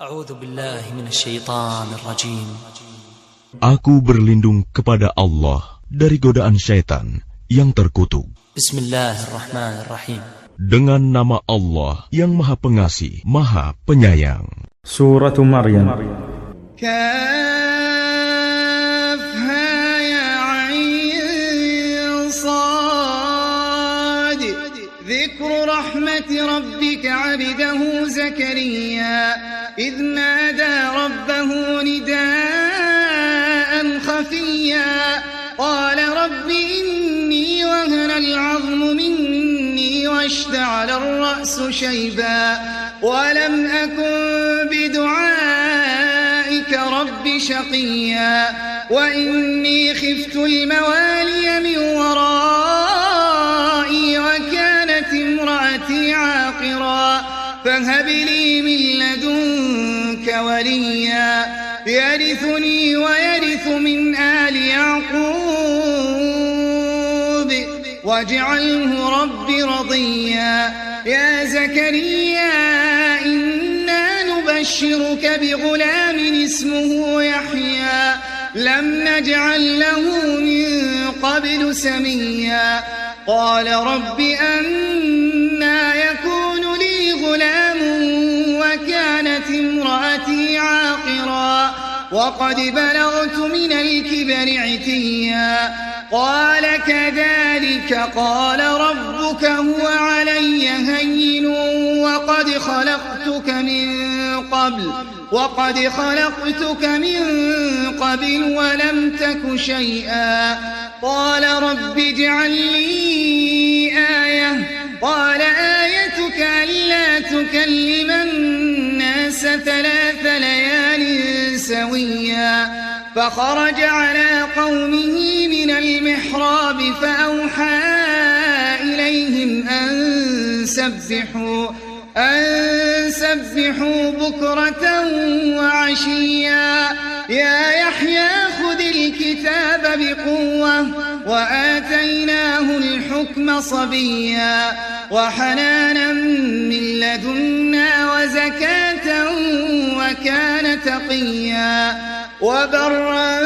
A'udzu billahi minasyaitonir rajim. Aku berlindung kepada Allah dari godaan syaitan yang terkutuk. Bismillahirrahmanirrahim. Dengan nama Allah yang Maha Pengasih, Maha Penyayang. Surah Maryam. كافها يا عين صاد ذكر رحمة ربك عبده زكريا إذ نادى ربه نداء خفيا قال رب إني وهن العظم مني واشتعل الرأس شيبا ولم أكن بدعائك رب شقيا وإني خفت الموالي من ورائي وكانت امرأتي عاقرا فهب لي من لدنك وليا يرثني ويرث من آل يعقوب واجعله رب رضيا يا زكريا إنا نبشرك بغلام اسمه يحيى لم نجعل له من قبل سميا قال رب أنى يكون لي غلام وكانت امرأتي عاقرا وقد بلغت من الكبر عتيا قال كذلك قال ربك هو علي هين وقد خلقتك من قبل ولم تك شيئا قال رب اجعل لي آية قال آيتك ألا تكلم الناس 3 ليال سويا فخرج على قومه من المحراب فأوحى إليهم أن سبحوا بكرة وعشيا يا يحيى خذ الكتاب بقوة وآتيناه الحكم صبيا وحنانا من لدنا وزكاة وكان تقيا وبرا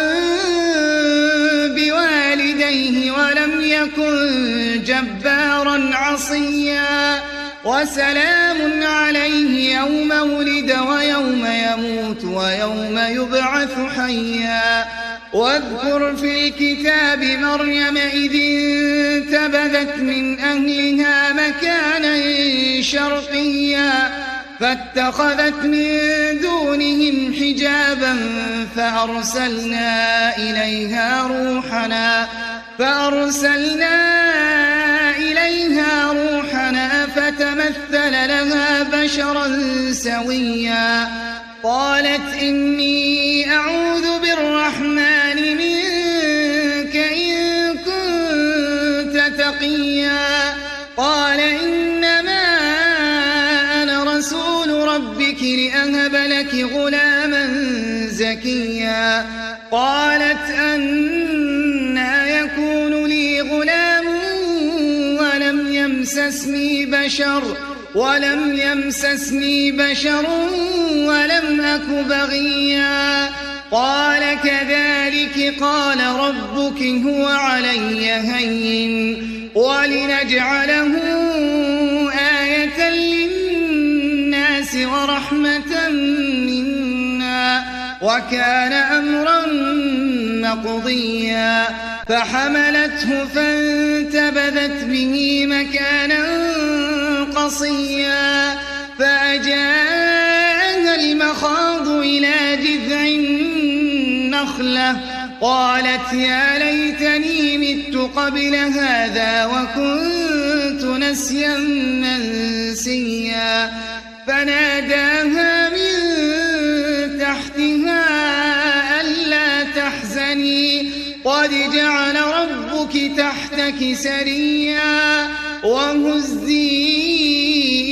بوالديه ولم يكن جبارا عصيا وسلام عليه يوم ولد ويوم يموت ويوم يبعث حيا واذكر في الكتاب مريم إذ انتبذت من أهلها مكانا شرقيا فاتخذت من دونهم حجابا فأرسلنا إليها روحنا فتمثل لها بشرا سويا قالت إني أعوذ بالرحمن منك إن كنت تقيا قال إنما أنا رسول ربك لأهب لك غلاما زكيا قالت أنى يكون لي غلام ولم يمسسني بشر ولم أك بغيا قال كذلك قال ربك هو علي هين ولنجعله آية للناس ورحمة منا وكان أمرا مقضيا فحملته فانتبذت به مكانا قصيا فأجاءها المخاض إلى جذع النخلة قالت يا ليتني مت قبل هذا وكنت نسيا منسيا فناداها من تحتها ألا تحزني قد جعل ربك تحتك سريا وهزي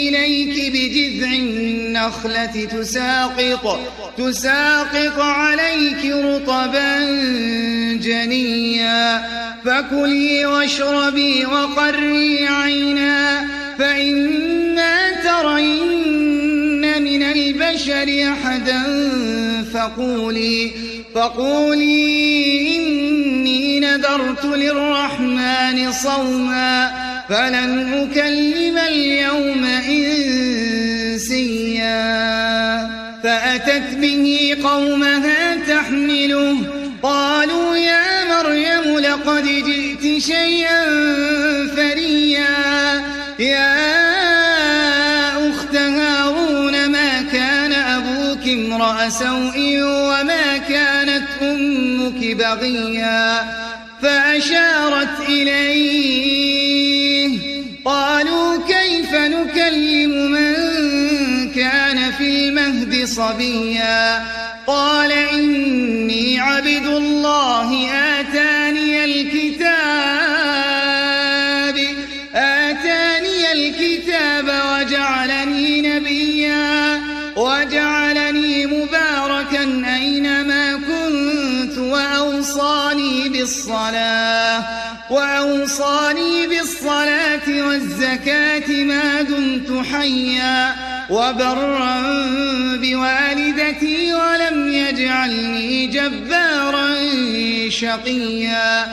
إليك بجذع النخلة تساقط عليك رطبا جنيا فكلي واشربي وقري عينا فإما ترين من البشر أحدا فقولي إني نذرت للرحمن صوما فلن أكلم اليوم إنسيا فأتت به قومها تحمله قالوا يا مريم لقد جئت شيئا فريا يا أخت هارون ما كان أبوك امرأ سوء وما كانت أمك بغيا فأشارت إليه قالوا كيف نكلم من كان في المهد صبيا قال إني عبد الله آتاني الكتاب وجعلني نبيا وجعلني مباركا أينما كنت وأوصاني بالصلاة والزكاة ما دمت حيا وبرا بوالدتي ولم يجعلني جبارا شقيا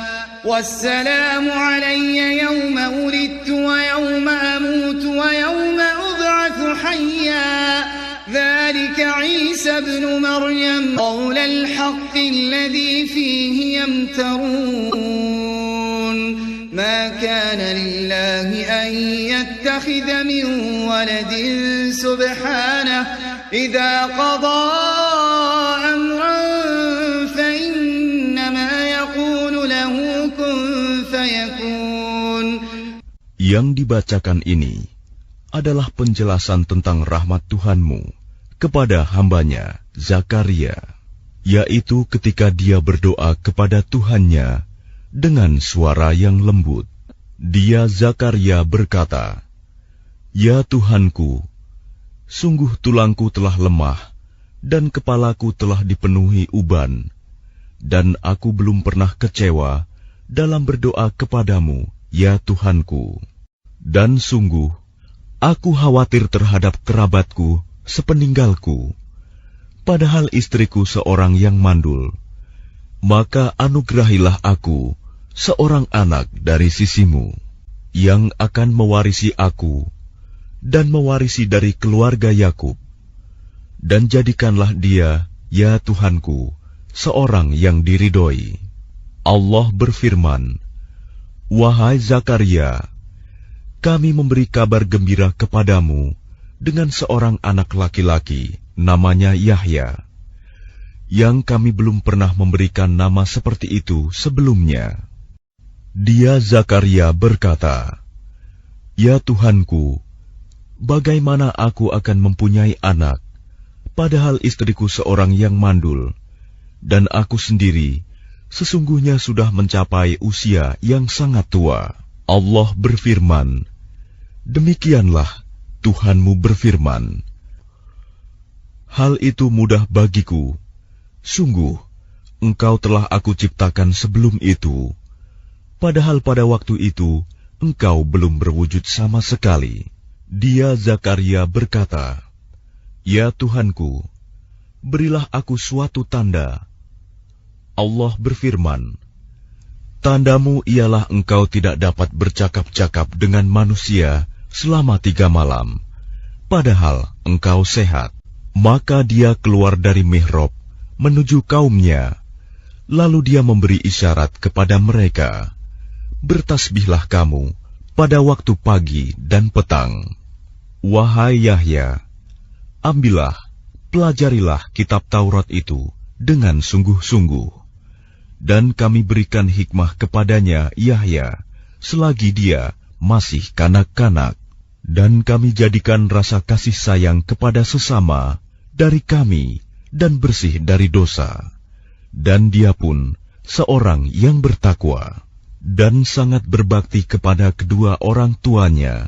والسلام علي يوم ولدت ويوم أموت ويوم أبعث حيا ذلك عيسى ابن مريم قول الحق الذي فيه يمترون ما كان لله أن يتخذ من ولد سبحانه إذا قضى أمرا فإنما يقول له كن فيكون. Yang dibacakan ini adalah penjelasan tentang rahmat Tuhanmu kepada hambanya Zakaria, yaitu ketika dia berdoa kepada Tuhannya dengan suara yang lembut. Dia Zakaria berkata, "Ya Tuhanku, sungguh tulangku telah lemah dan kepalaku telah dipenuhi uban, dan aku belum pernah kecewa dalam berdoa kepadamu, ya Tuhanku. Dan sungguh, aku khawatir terhadap kerabatku sepeninggalku, padahal istriku seorang yang mandul. Maka anugerahilah aku seorang anak dari sisimu, yang akan mewarisi aku dan mewarisi dari keluarga Yakub. Dan jadikanlah dia, ya Tuhanku, seorang yang diridhoi." Allah berfirman, "Wahai Zakaria, kami memberi kabar gembira kepadamu dengan seorang anak laki-laki, namanya Yahya, yang kami belum pernah memberikan nama seperti itu sebelumnya." Dia Zakaria berkata, "Ya Tuhanku, bagaimana aku akan mempunyai anak, padahal istriku seorang yang mandul, dan aku sendiri sesungguhnya sudah mencapai usia yang sangat tua." Allah berfirman, "Demikianlah Tuhanmu berfirman, hal itu mudah bagiku. Sungguh, engkau telah aku ciptakan sebelum itu, padahal pada waktu itu engkau belum berwujud sama sekali." Dia Zakaria berkata, "Ya Tuhanku, berilah aku suatu tanda." Allah berfirman, "Tandamu ialah engkau tidak dapat bercakap-cakap dengan manusia selama 3 malam, padahal engkau sehat." Maka dia keluar dari mihrab menuju kaumnya, lalu dia memberi isyarat kepada mereka, "Bertasbihlah kamu pada waktu pagi dan petang. Wahai Yahya, ambillah, pelajarilah kitab Taurat itu dengan sungguh-sungguh, dan kami berikan hikmah kepadanya Yahya selagi dia masih kanak-kanak, dan kami jadikan rasa kasih sayang kepada sesama dari kami dan bersih dari dosa. Dan dia pun seorang yang bertakwa dan sangat berbakti kepada kedua orang tuanya.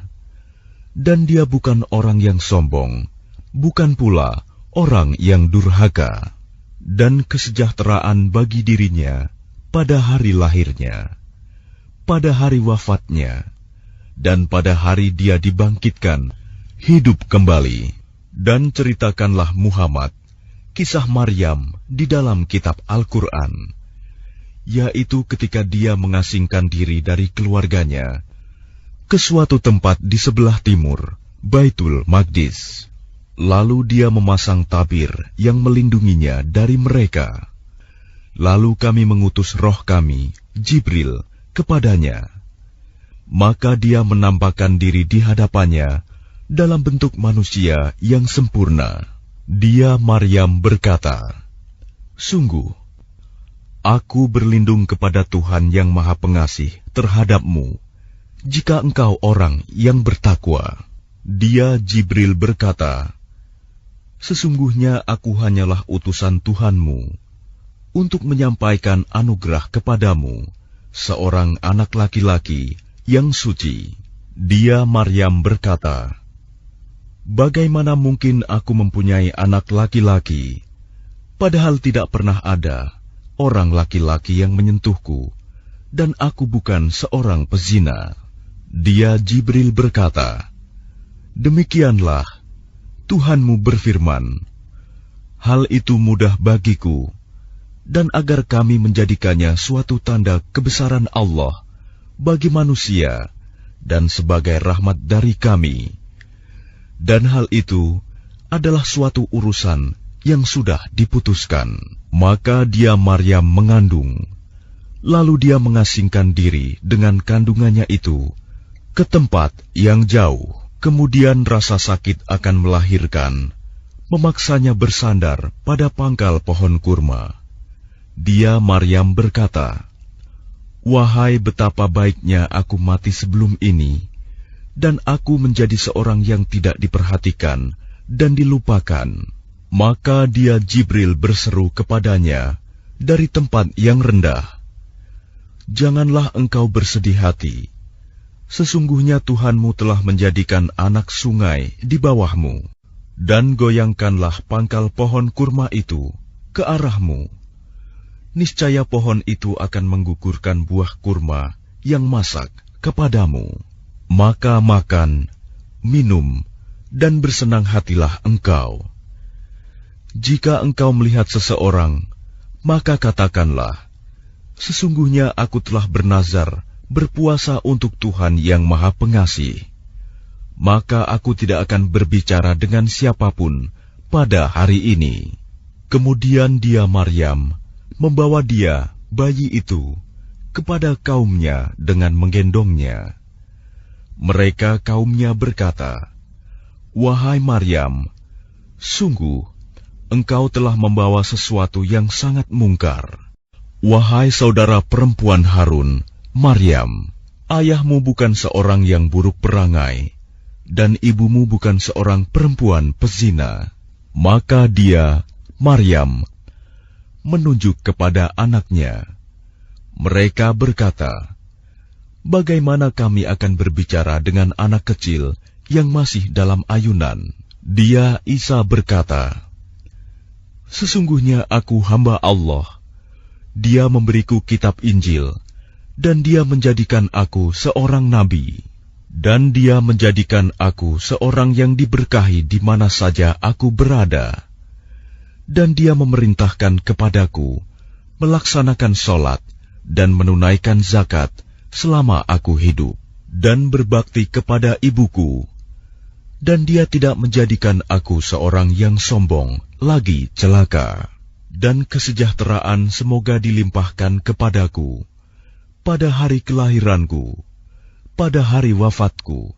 Dan dia bukan orang yang sombong, bukan pula orang yang durhaka. Dan kesejahteraan bagi dirinya pada hari lahirnya, pada hari wafatnya, dan pada hari dia dibangkitkan hidup kembali. Dan ceritakanlah Muhammad kisah Maryam di dalam kitab Al-Quran, yaitu ketika dia mengasingkan diri dari keluarganya ke suatu tempat di sebelah timur, Baitul Maqdis. Lalu dia memasang tabir yang melindunginya dari mereka. Lalu kami mengutus roh kami, Jibril, kepadanya. Maka dia menampakkan diri di hadapannya dalam bentuk manusia yang sempurna. Dia Maryam berkata, "Sungguh, aku berlindung kepada Tuhan yang Maha Pengasih terhadapmu, jika engkau orang yang bertakwa." Dia Jibril berkata, "Sesungguhnya aku hanyalah utusan Tuhanmu untuk menyampaikan anugerah kepadamu, seorang anak laki-laki yang suci." Dia Maryam berkata, "Bagaimana mungkin aku mempunyai anak laki-laki, padahal tidak pernah ada orang laki-laki yang menyentuhku, dan aku bukan seorang pezina." Dia Jibril berkata, "Demikianlah Tuhanmu berfirman, hal itu mudah bagiku, dan agar kami menjadikannya suatu tanda kebesaran Allah bagi manusia dan sebagai rahmat dari kami. Dan hal itu adalah suatu urusan yang sudah diputuskan." Maka dia Maryam mengandung, lalu dia mengasingkan diri dengan kandungannya itu ke tempat yang jauh. Kemudian rasa sakit akan melahirkan memaksanya bersandar pada pangkal pohon kurma. Dia Maryam berkata, "Wahai betapa baiknya aku mati sebelum ini, dan aku menjadi seorang yang tidak diperhatikan dan dilupakan." Maka dia Jibril berseru kepadanya dari tempat yang rendah, "Janganlah engkau bersedih hati. Sesungguhnya Tuhanmu telah menjadikan anak sungai di bawahmu, dan goyangkanlah pangkal pohon kurma itu ke arahmu. Niscaya pohon itu akan menggugurkan buah kurma yang masak kepadamu. Maka makan, minum, dan bersenang hatilah engkau. Jika engkau melihat seseorang, maka katakanlah, sesungguhnya aku telah bernazar berpuasa untuk Tuhan yang Maha Pengasih. Maka aku tidak akan berbicara dengan siapapun pada hari ini." Kemudian dia Maryam membawa dia, bayi itu, kepada kaumnya dengan menggendongnya. Mereka kaumnya berkata, "Wahai Maryam, sungguh engkau telah membawa sesuatu yang sangat mungkar. Wahai saudara perempuan Harun, Maryam, ayahmu bukan seorang yang buruk perangai, dan ibumu bukan seorang perempuan pezina." Maka dia, Maryam, menunjuk kepada anaknya. Mereka berkata, "Bagaimana kami akan berbicara dengan anak kecil yang masih dalam ayunan?" Dia Isa berkata, "Sesungguhnya aku hamba Allah. Dia memberiku kitab Injil, dan dia menjadikan aku seorang nabi. Dan dia menjadikan aku seorang yang diberkahi di mana saja aku berada. Dan dia memerintahkan kepadaku melaksanakan sholat dan menunaikan zakat selama aku hidup, dan berbakti kepada ibuku. Dan dia tidak menjadikan aku seorang yang sombong, lagi celaka. Dan kesejahteraan semoga dilimpahkan kepadaku pada hari kelahiranku, pada hari wafatku,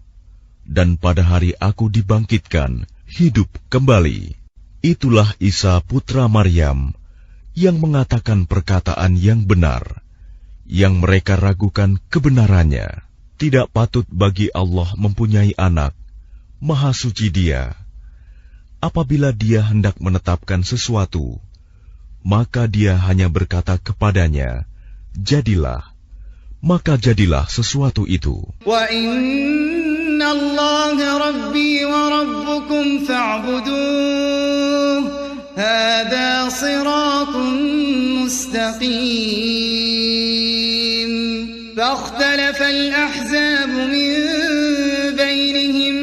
dan pada hari aku dibangkitkan hidup kembali." Itulah Isa putra Maryam yang mengatakan perkataan yang benar, yang mereka ragukan kebenarannya. Tidak patut bagi Allah mempunyai anak, Maha Suci Dia. Apabila Dia hendak menetapkan sesuatu, maka Dia hanya berkata kepadanya, "Jadilah," maka jadilah sesuatu itu. Wa inna Allah Rabbi wa Rabbukum fa'buduh, hadha siratun mustaqim. Fakhtalafa al-ahzab min bainihim,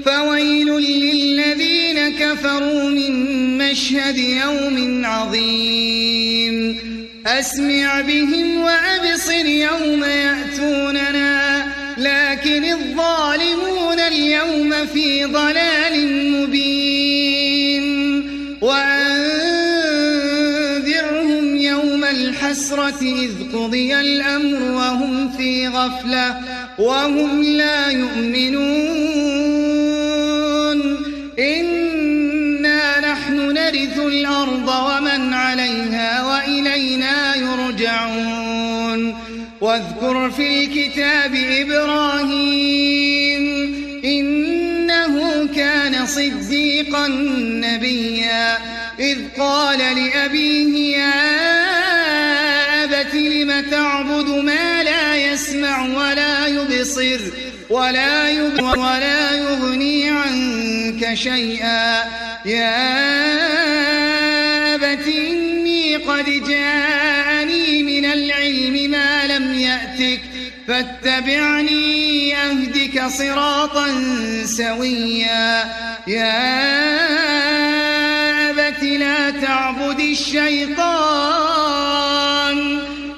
fawailun lilladhina كفروا من مشهد يوم عظيم أسمع بهم وأبصر يوم يأتوننا لكن الظالمون اليوم في ضلال مبين وأنذرهم يوم الحسرة إذ قضي الأمر وهم في غفلة وهم لا يؤمنون إنا نحن نرث الأرض ومن عليها وإلينا يرجعون واذكر في الكتاب إبراهيم إنه كان صديقا نبيا إذ قال لأبيه يا أبت لم تعبد ما لا يسمع ولا يبصر ولا يغني عنك شيئا يا أبت إني قد جاءني من العلم ما لم يأتك فاتبعني أهدك صراطا سويا يا أبت لا تعبد الشيطان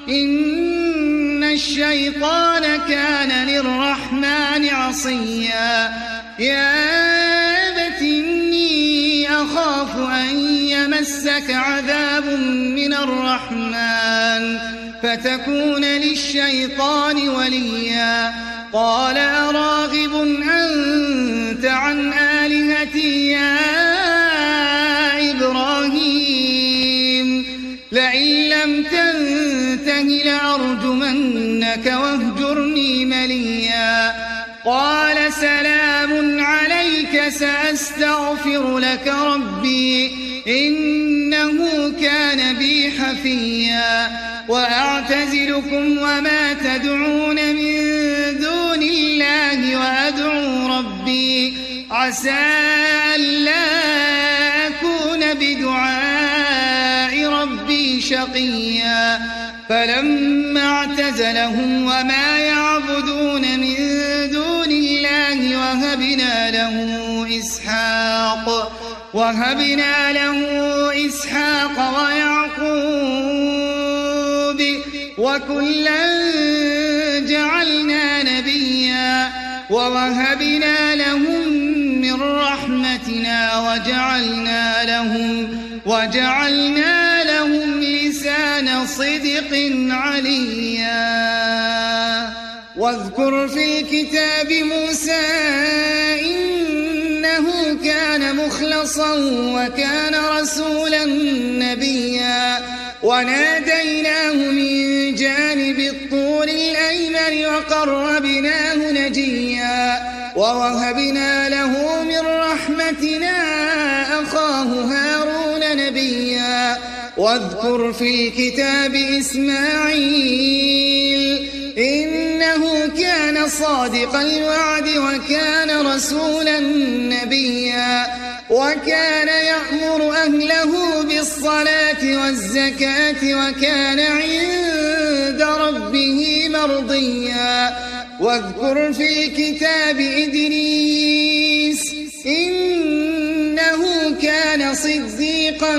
إن الشيطان كان للرحمن عصيا يا أبت إني أخاف أن يمسك عذاب من الرحمن فتكون للشيطان وليا قال أراغب أنت عن آلهتي يا إبراهيم لئن لم تنته لأرجمنك واهجرني مليا قال سلام عليك سأستغفر لك ربي إنه كان بي حفيا وأعتزلكم وما تدعون من دون الله وأدعو ربي عسى ألا أكون بدعاء ربي شقيا فلما اعتزلهم وما يعبدون من دون الله وهبنا له إسحاق ويعقوب وكلا جعلنا نبيا ووهبنا لهم من رحمتنا وجعلنا لهم لسان صدق عليا واذكر في الكتاب موسى إنه كان مخلصا وكان رسولا نبيا وناديناه من جانب الطور الأيمن وقربناه نجيا ووهبنا له من رحمتنا أخاه هارون نبيا واذكر في الكتاب إسماعيل إنه كان صادق الوعد وكان رسولا نبيا وكان يأمر أهله بالصلاة والزكاة وكان عند ربه مرضيا واذكر في الكتاب إدريس إنه كان صديقا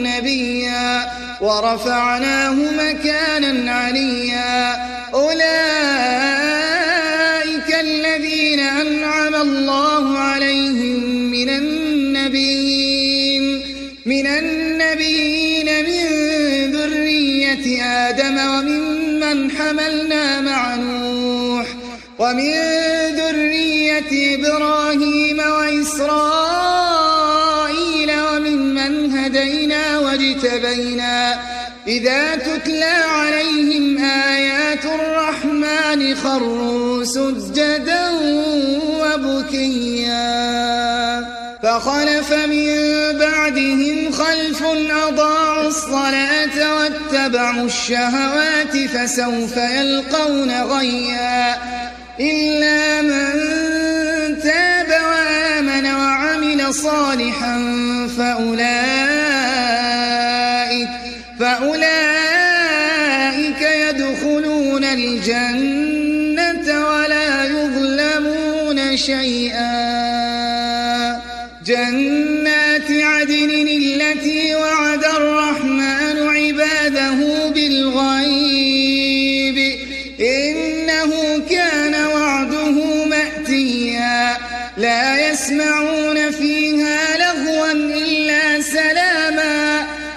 نبيا ورفعناه مكانا عليا أولئك الذين أنعم الله عليهم من النبيين من ذرية آدم وممن حملنا مع نوح ومن ذرية إبراهيم وإسرائيل وممن هدينا واجتبينا إذا تتلى عليهم آيات الرحمن خروا سجدا وبكيا فخلف من بعدهم خلف أضاعوا الصلاة واتبعوا الشهوات فسوف يلقون غيا إلا من تاب وآمن وعمل صالحا فأولئك يدخلون الجنة ولا يظلمون شيئا جنات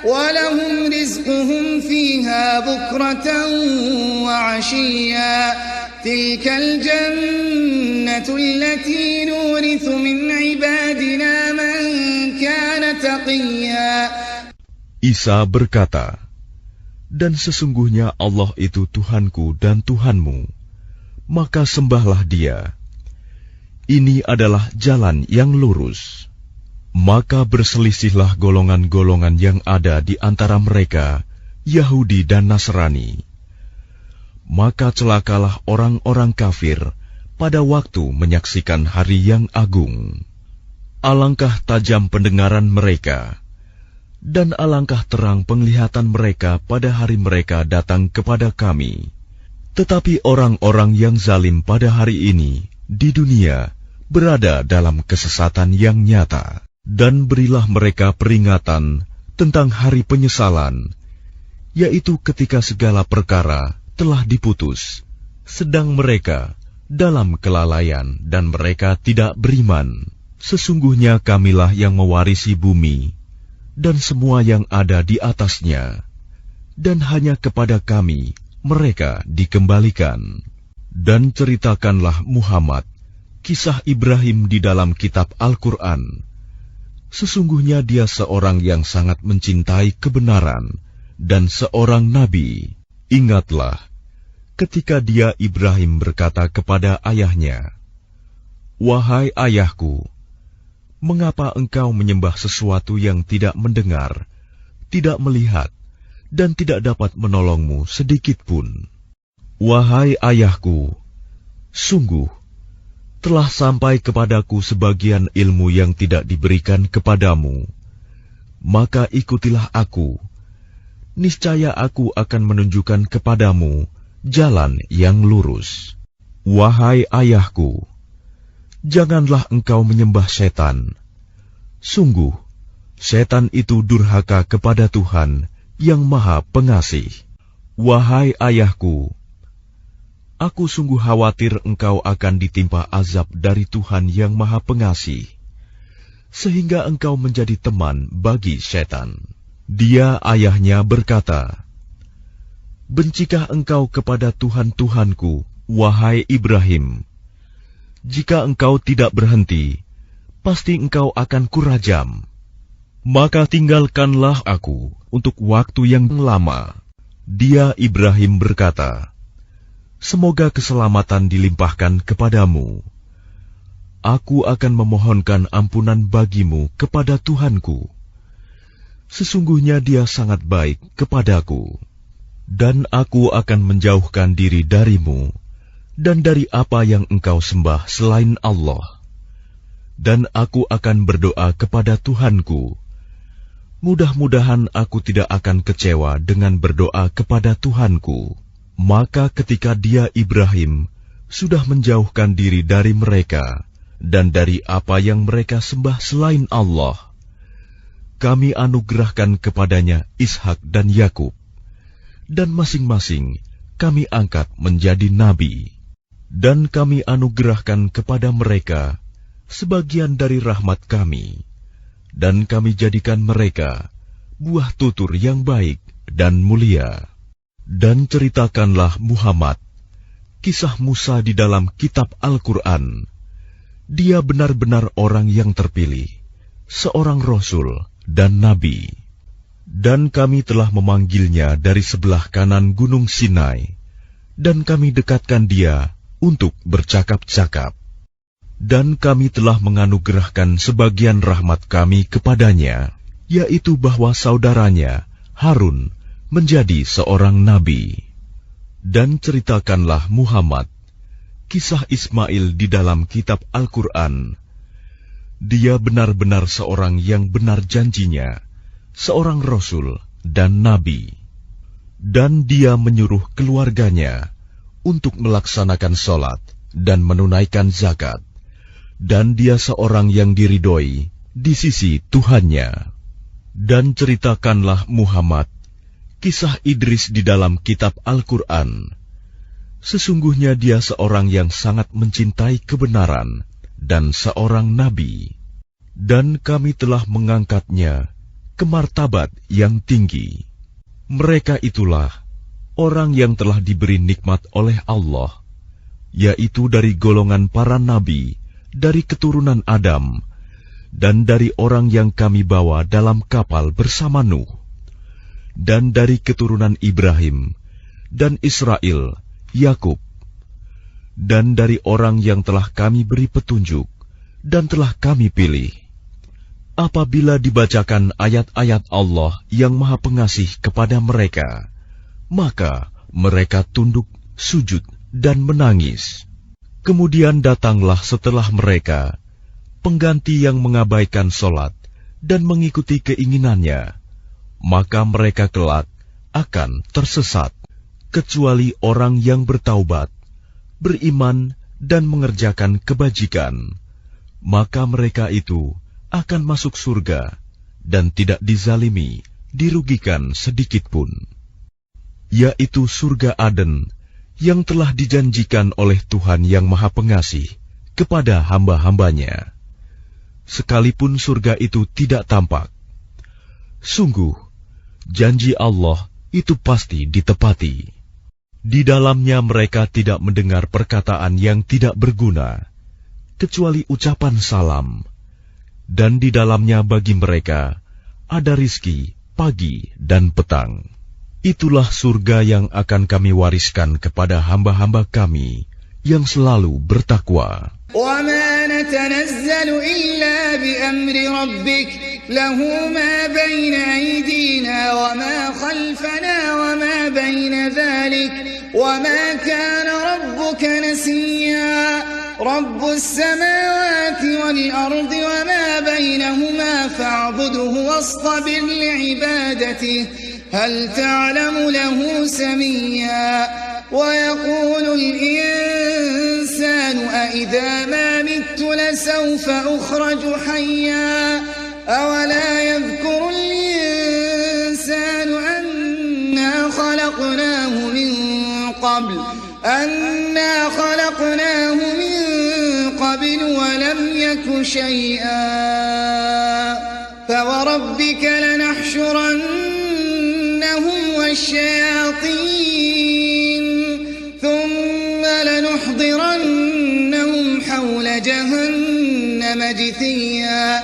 ولهم رزقهم فيها بكرة وعشيا تلك الجنة التي نورث من عبادنا من كان تقيا. Isa berkata, dan sesungguhnya Allah itu Tuhanku dan Tuhanmu, maka sembahlah Dia. Ini adalah jalan yang lurus. Maka berselisihlah golongan-golongan yang ada di antara mereka, Yahudi dan Nasrani. Maka celakalah orang-orang kafir pada waktu menyaksikan hari yang agung. Alangkah tajam pendengaran mereka, dan alangkah terang penglihatan mereka pada hari mereka datang kepada kami. Tetapi orang-orang yang zalim pada hari ini di dunia berada dalam kesesatan yang nyata. Dan berilah mereka peringatan tentang hari penyesalan, yaitu ketika segala perkara telah diputus, sedang mereka dalam kelalaian dan mereka tidak beriman. Sesungguhnya kamilah yang mewarisi bumi dan semua yang ada di atasnya, dan hanya kepada kami mereka dikembalikan. Dan ceritakanlah Muhammad kisah Ibrahim di dalam kitab Al-Quran. Sesungguhnya dia seorang yang sangat mencintai kebenaran dan seorang nabi. Ingatlah ketika dia Ibrahim berkata kepada ayahnya, "Wahai ayahku, mengapa engkau menyembah sesuatu yang tidak mendengar, tidak melihat, dan tidak dapat menolongmu sedikit pun? Wahai ayahku, sungguh telah sampai kepadaku sebagian ilmu yang tidak diberikan kepadamu. Maka ikutilah aku. Niscaya aku akan menunjukkan kepadamu jalan yang lurus. Wahai ayahku, janganlah engkau menyembah setan. Sungguh, setan itu durhaka kepada Tuhan yang Maha Pengasih. Wahai ayahku, aku sungguh khawatir engkau akan ditimpa azab dari Tuhan yang Maha Pengasih, sehingga engkau menjadi teman bagi setan." Dia ayahnya berkata, "Bencikah engkau kepada Tuhan-Tuhanku, wahai Ibrahim? Jika engkau tidak berhenti, pasti engkau akan kurajam. Maka tinggalkanlah aku untuk waktu yang lama." Dia Ibrahim berkata, "Semoga keselamatan dilimpahkan kepadamu. Aku akan memohonkan ampunan bagimu kepada Tuhanku. Sesungguhnya Dia sangat baik kepadaku. Dan aku akan menjauhkan diri darimu dan dari apa yang engkau sembah selain Allah. Dan aku akan berdoa kepada Tuhanku. Mudah-mudahan aku tidak akan kecewa dengan berdoa kepada Tuhanku." Maka ketika dia Ibrahim sudah menjauhkan diri dari mereka dan dari apa yang mereka sembah selain Allah, kami anugerahkan kepadanya Ishak dan Yakub, dan masing-masing kami angkat menjadi nabi. Dan kami anugerahkan kepada mereka sebagian dari rahmat kami, dan kami jadikan mereka buah tutur yang baik dan mulia. Dan ceritakanlah Muhammad kisah Musa di dalam kitab Al-Quran. Dia benar-benar orang yang terpilih, seorang rasul dan nabi. Dan kami telah memanggilnya dari sebelah kanan gunung Sinai, dan kami dekatkan dia untuk bercakap-cakap. Dan kami telah menganugerahkan sebagian rahmat kami kepadanya, yaitu bahwa saudaranya Harun menjadi seorang nabi. Dan ceritakanlah Muhammad kisah Ismail di dalam kitab Al-Quran. Dia benar-benar seorang yang benar janjinya, seorang rasul dan nabi. Dan dia menyuruh keluarganya untuk melaksanakan sholat dan menunaikan zakat. Dan dia seorang yang diridhoi di sisi Tuhannya. Dan ceritakanlah Muhammad kisah Idris di dalam kitab Al-Quran. Sesungguhnya dia seorang yang sangat mencintai kebenaran dan seorang nabi. Dan kami telah mengangkatnya ke martabat yang tinggi. Mereka itulah orang yang telah diberi nikmat oleh Allah, yaitu dari golongan para nabi, dari keturunan Adam, dan dari orang yang kami bawa dalam kapal bersama Nuh, dan dari keturunan Ibrahim, dan Israel, Yakub, dan dari orang yang telah kami beri petunjuk, dan telah kami pilih. Apabila dibacakan ayat-ayat Allah yang Maha Pengasih kepada mereka, maka mereka tunduk, sujud, dan menangis. Kemudian datanglah setelah mereka pengganti yang mengabaikan solat dan mengikuti keinginannya, maka mereka kelak akan tersesat, kecuali orang yang bertaubat, beriman, dan mengerjakan kebajikan. Maka mereka itu akan masuk surga dan tidak dizalimi, dirugikan sedikitpun, yaitu surga Aden yang telah dijanjikan oleh Tuhan yang Maha Pengasih kepada hamba-hambanya, sekalipun surga itu tidak tampak. Sungguh, janji Allah itu pasti ditepati. Di dalamnya mereka tidak mendengar perkataan yang tidak berguna, kecuali ucapan salam, dan di dalamnya bagi mereka ada rizki pagi dan petang. Itulah surga yang akan kami wariskan kepada hamba-hamba kami yang selalu bertakwa. وَمَا نَتَنَزَّلُ إِلَّا بِأَمْرِ رَبِّكَ لَهُ مَا بَيْنَ أَيْدِينَا وَمَا خَلْفَنَا وَمَا بَيْنَ ذَلِكَ وَمَا كَانَ رَبُّكَ نَسِيًّا رَبُّ السَّمَاوَاتِ وَالْأَرْضِ وَمَا بَيْنَهُمَا فَاعْبُدْهُ وَاصْطَبِرْ لِعِبَادَتِهِ هَلْ تَعْلَمُ لَهُ سَمِيًّا وَيَقُولُ الْإِنسَانُ أَإِذَا مَا مِتُّ لَسَوْفَ أُخْرَجُ حَيًّا أَوَلَا يَذْكُرُ الْإِنسَانُ أَنَّا خَلَقْنَاهُ مِنْ قَبْلُ وَلَمْ يَكُ شَيْئًا فَوَرَبِّكَ لَنَحْشُرَنَّهُمْ وَالشَّيَاطِينَ ثُمَّ لَنُحْضِرَنَّهُمْ حَوْلَ جَهَنَّمَ جِثِيًّا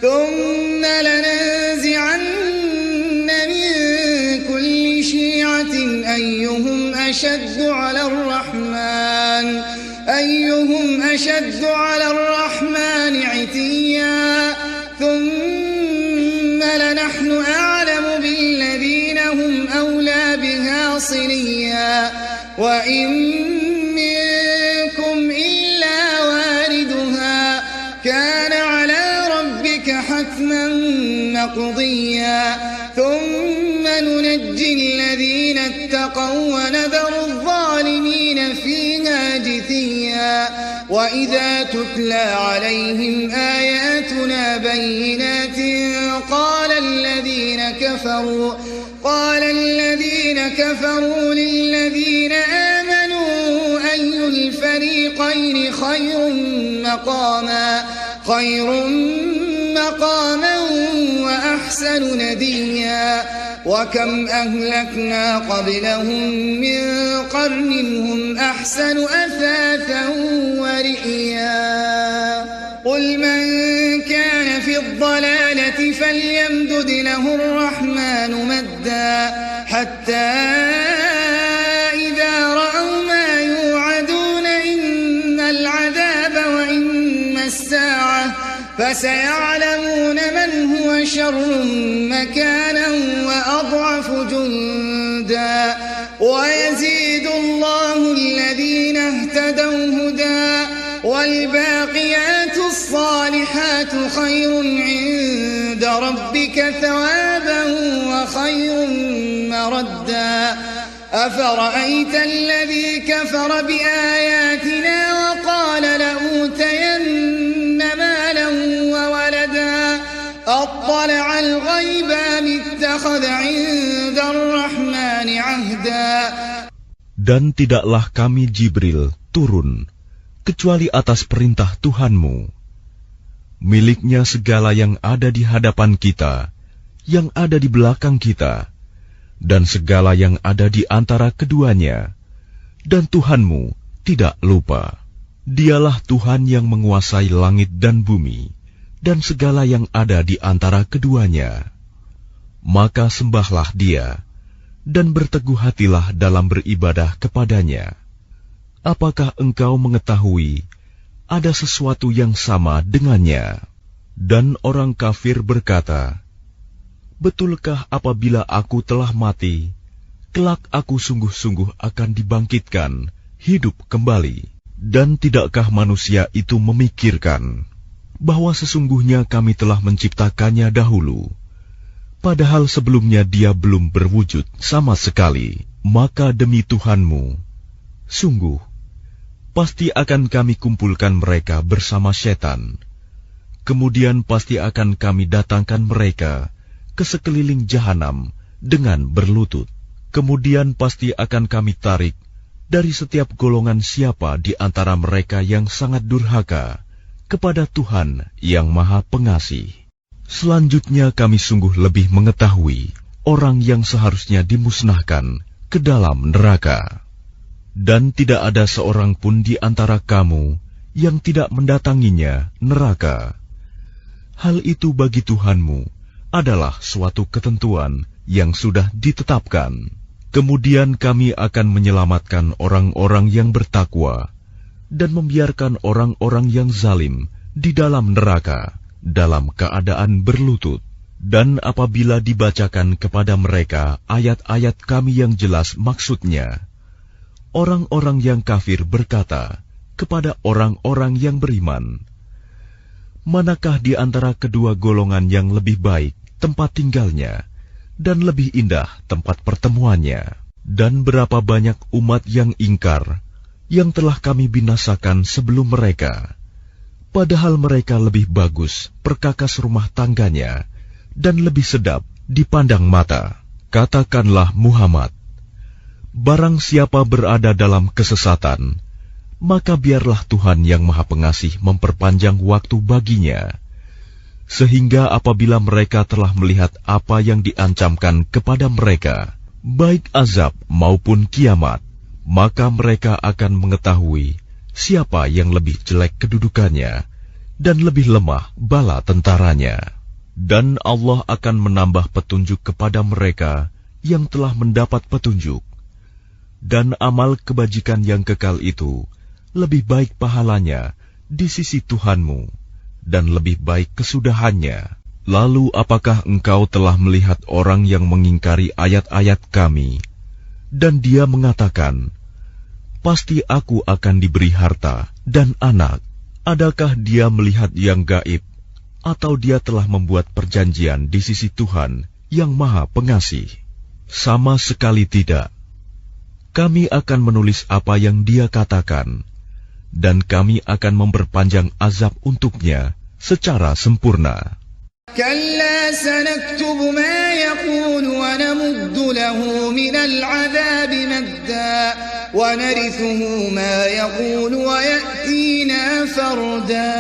ثُمَّ لَنَنزِعَنَّ مِنْ كُلِّ شِيعَةٍ أَيُّهُمْ أَشَدُّ عَلَى الرَّحْمَنِ عِتِيًّا ثُمَّ لَنَحْنُ أَعْلَمُ بِالَّذِينَ هُمْ أَوْلَى بِهَا صِلِيًّا وَإِن مِّنكُمْ إِلَّا وَارِدُهَا كَانَ عَلَى رَبِّكَ حَتْمًا مَّقْضِيًّا ثُمَّ نُنَجِّي الَّذِينَ اتَّقَوْا وَنَذَرُ الظَّالِمِينَ فِيهَا جِثِيًّا وَإِذَا تُتْلَى عَلَيْهِمْ آيَاتُنَا بَيِّنَاتٍ قَالَ الَّذِينَ كَفَرُوا لِلَّذِينَ آمَنُوا أَيُّ الْفَرِيقَيْنِ خَيْرٌ مَّقَامًا وَأَحْسَنُ نَدِيًّا وَكَمْ أَهْلَكْنَا قَبْلَهُم مِّن قَرْنٍ هُمْ أَحْسَنُ أَثَاثًا وَرِئْيًا قُلْ مَن كَانَ فِي الضَّلَالَةِ فَلْيَمْدُدْ لَهُ الرَّحْمَنُ مَدًّا حَتَّى إِذَا رَأَوْا مَا يُوعَدُونَ إِمَّا الْعَذَابَ وَإِمَّا السَّاعَةَ فَسَيَعْلَمُونَ مَنْ هُوَ شَرٌّ مَّكَانًا وَأَضْعَفُ جُندًا وَيَزِيدُ اللَّهُ الَّذِينَ اهْتَدَوْا هُدًى وَالْبَاقِيَاتُ الصَّالِحَاتُ خَيْرٌ عِندَ رَبِّكَ ثَوَابًا وَخَيْرٌ مَّرَدًّا أَفَرَأَيْتَ الَّذِي كَفَرَ بِآيَاتِنَا وَقَالَ لَأُوتَيَنَّ مَالًا وَوَلَدًا أَطَّلَعَ الْغَيْبَ أَمِ اتَّخَذَ عِندَ الرَّحْمَنِ عَهْدًا. Dan tidaklah kami Jibril turun kecuali atas perintah Tuhanmu. Miliknya segala yang ada di hadapan kita, yang ada di belakang kita, dan segala yang ada di antara keduanya, dan Tuhanmu tidak lupa. Dialah Tuhan yang menguasai langit dan bumi, dan segala yang ada di antara keduanya. Maka sembahlah Dia, dan berteguh hatilah dalam beribadah kepadanya. Apakah engkau mengetahui ada sesuatu yang sama dengannya? Dan orang kafir berkata, betulkah apabila aku telah mati, kelak aku sungguh-sungguh akan dibangkitkan, hidup kembali? Dan tidakkah manusia itu memikirkan bahwa sesungguhnya kami telah menciptakannya dahulu, padahal sebelumnya dia belum berwujud sama sekali? Maka demi Tuhanmu, sungguh, pasti akan kami kumpulkan mereka bersama setan. Kemudian pasti akan kami datangkan mereka ke sekeliling jahanam dengan berlutut. Kemudian pasti akan kami tarik dari setiap golongan siapa di antara mereka yang sangat durhaka kepada Tuhan yang Maha Pengasih. Selanjutnya kami sungguh lebih mengetahui orang yang seharusnya dimusnahkan ke dalam neraka. Dan tidak ada seorang pun di antara kamu yang tidak mendatanginya neraka. Hal itu bagi Tuhanmu adalah suatu ketentuan yang sudah ditetapkan. Kemudian kami akan menyelamatkan orang-orang yang bertakwa dan membiarkan orang-orang yang zalim di dalam neraka dalam keadaan berlutut. Dan apabila dibacakan kepada mereka ayat-ayat kami yang jelas maksudnya, orang-orang yang kafir berkata kepada orang-orang yang beriman, manakah di antara kedua golongan yang lebih baik tempat tinggalnya dan lebih indah tempat pertemuannya? Dan berapa banyak umat yang ingkar yang telah kami binasakan sebelum mereka, padahal mereka lebih bagus perkakas rumah tangganya dan lebih sedap dipandang mata. Katakanlah Muhammad, barang siapa berada dalam kesesatan, maka biarlah Tuhan yang Maha Pengasih memperpanjang waktu baginya, sehingga apabila mereka telah melihat apa yang diancamkan kepada mereka, baik azab maupun kiamat, maka mereka akan mengetahui siapa yang lebih jelek kedudukannya dan lebih lemah bala tentaranya. Dan Allah akan menambah petunjuk kepada mereka yang telah mendapat petunjuk. Dan amal kebajikan yang kekal itu lebih baik pahalanya di sisi Tuhanmu, dan lebih baik kesudahannya. Lalu apakah engkau telah melihat orang yang mengingkari ayat-ayat kami, dan dia mengatakan, pasti aku akan diberi harta dan anak? Adakah dia melihat yang gaib, atau dia telah membuat perjanjian di sisi Tuhan yang Maha Pengasih? Sama sekali tidak. Kami akan menulis apa yang dia katakan, dan kami akan memperpanjang azab untuknya secara sempurna. كلا سنكتب ما يقول ونمد له من العذاب مدا ونرثه ما يقول ويأتينا فردا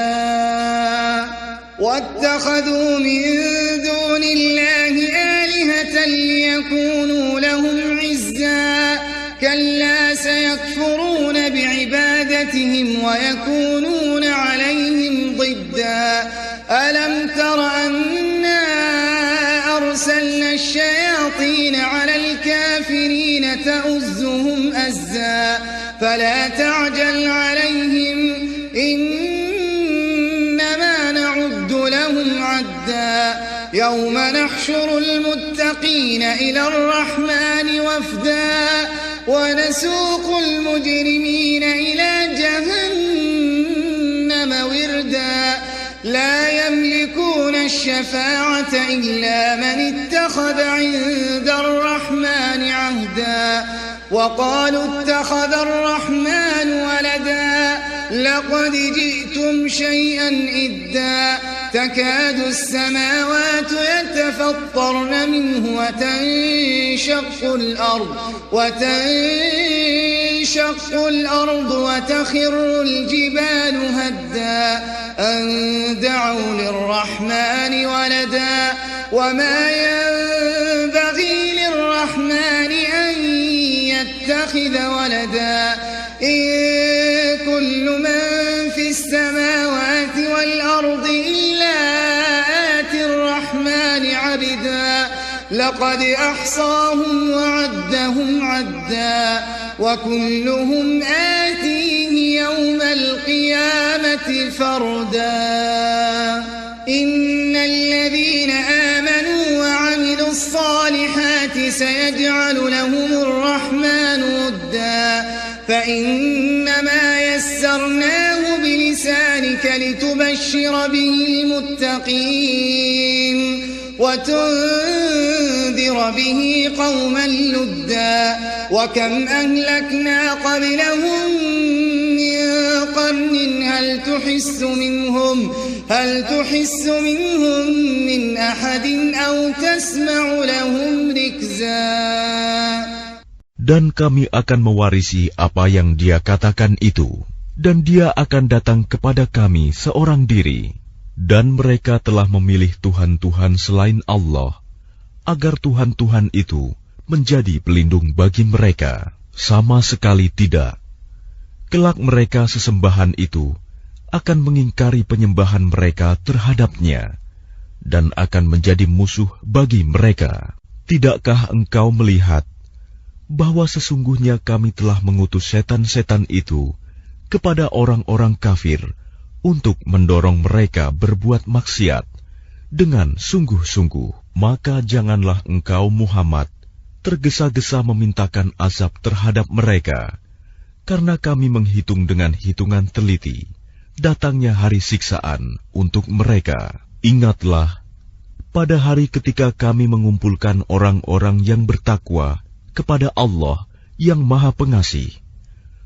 واتخذوا من دون الله آلهة ليكونوا لهم عزا كلا سيكفرون بعبادتهم ويكونون عليهم ضدا ألم تر أنا أرسلنا الشياطين على الكافرين تؤزهم أزا فلا تعجل عليهم إنما نعد لهم عدا يوم نحشر المتقين إلى الرحمن وفدا ونسوق المجرمين إلى جهنم وردا لا يملكون الشفاعة إلا من اتخذ عند الرحمن عهدا وقالوا اتخذ الرحمن ولدا لقد جئتم شيئا إدا تكاد السماوات يتفطرن منه وتنشق تنشق الأرض وتخر الجبال هدا أن دعوا للرحمن ولدا وما ينبغي للرحمن أن يتخذ ولدا إن كل من في السماوات والأرض إلا آتي الرحمن عبدا لقد أحصاهم وعدهم عدا وكلهم آتيه يوم القيامة فردا إن الذين آمنوا وعملوا الصالحات سيجعل لهم الرحمن ودا فإنما يسرناه بلسانك لتبشر به المتقين وتنذر به قوما لدا وكم أهلكنا قبلهم من قرن هل تحس منهم من أحد أو تسمع لهم ركزا. Dan kami akan mewarisi apa yang dia katakan itu, dan dia akan datang kepada kami seorang diri. Dan mereka telah memilih Tuhan-Tuhan selain Allah, agar Tuhan-Tuhan itu menjadi pelindung bagi mereka. Sama sekali tidak. Kelak mereka sesembahan itu akan mengingkari penyembahan mereka terhadapnya, dan akan menjadi musuh bagi mereka. Tidakkah engkau melihat bahwa sesungguhnya kami telah mengutus setan-setan itu kepada orang-orang kafir untuk mendorong mereka berbuat maksiat dengan sungguh-sungguh? Maka janganlah engkau Muhammad tergesa-gesa memintakan azab terhadap mereka, karena kami menghitung dengan hitungan teliti datangnya hari siksaan untuk mereka. Ingatlah pada hari ketika kami mengumpulkan orang-orang yang bertakwa kepada Allah yang Maha Pengasih,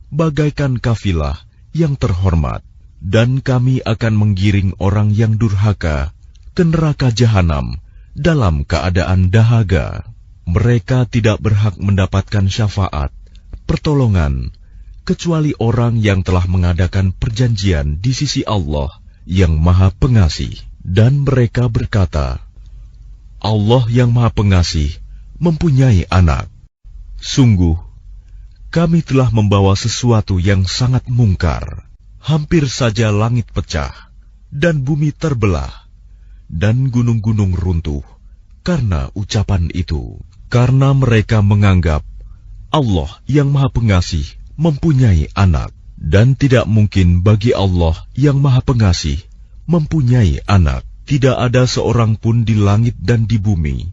bagaikan kafilah yang terhormat. Dan kami akan menggiring orang yang durhaka ke neraka jahanam dalam keadaan dahaga. Mereka tidak berhak mendapatkan syafaat, pertolongan, kecuali orang yang telah mengadakan perjanjian di sisi Allah yang Maha Pengasih. Dan mereka berkata, Allah yang Maha Pengasih mempunyai anak. Sungguh, kami telah membawa sesuatu yang sangat mungkar. Hampir saja langit pecah, dan bumi terbelah, dan gunung-gunung runtuh, karena ucapan itu. Karena mereka menganggap Allah yang Maha Pengasih mempunyai anak, dan tidak mungkin bagi Allah yang Maha Pengasih mempunyai anak. Tidak ada seorang pun di langit dan di bumi,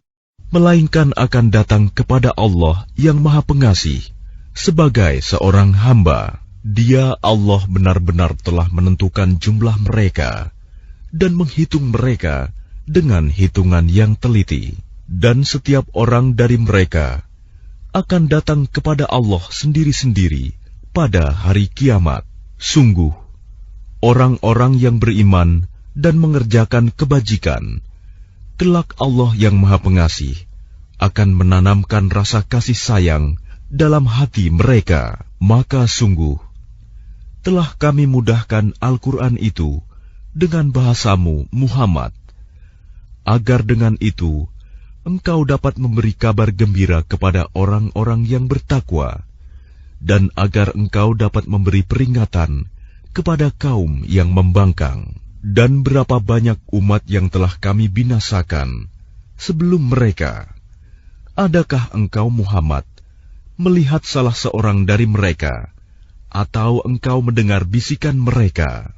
melainkan akan datang kepada Allah yang Maha Pengasih sebagai seorang hamba. Dia Allah benar-benar telah menentukan jumlah mereka dan menghitung mereka dengan hitungan yang teliti. Dan setiap orang dari mereka akan datang kepada Allah sendiri-sendiri pada hari kiamat. Sungguh, orang-orang yang beriman dan mengerjakan kebajikan, kelak Allah yang Maha Pengasih akan menanamkan rasa kasih sayang dalam hati mereka. Maka sungguh, telah kami mudahkan Al-Quran itu dengan bahasamu, Muhammad, agar dengan itu engkau dapat memberi kabar gembira kepada orang-orang yang bertakwa, dan agar engkau dapat memberi peringatan kepada kaum yang membangkang. Dan berapa banyak umat yang telah kami binasakan sebelum mereka. Adakah engkau Muhammad melihat salah seorang dari mereka, atau engkau mendengar bisikan mereka?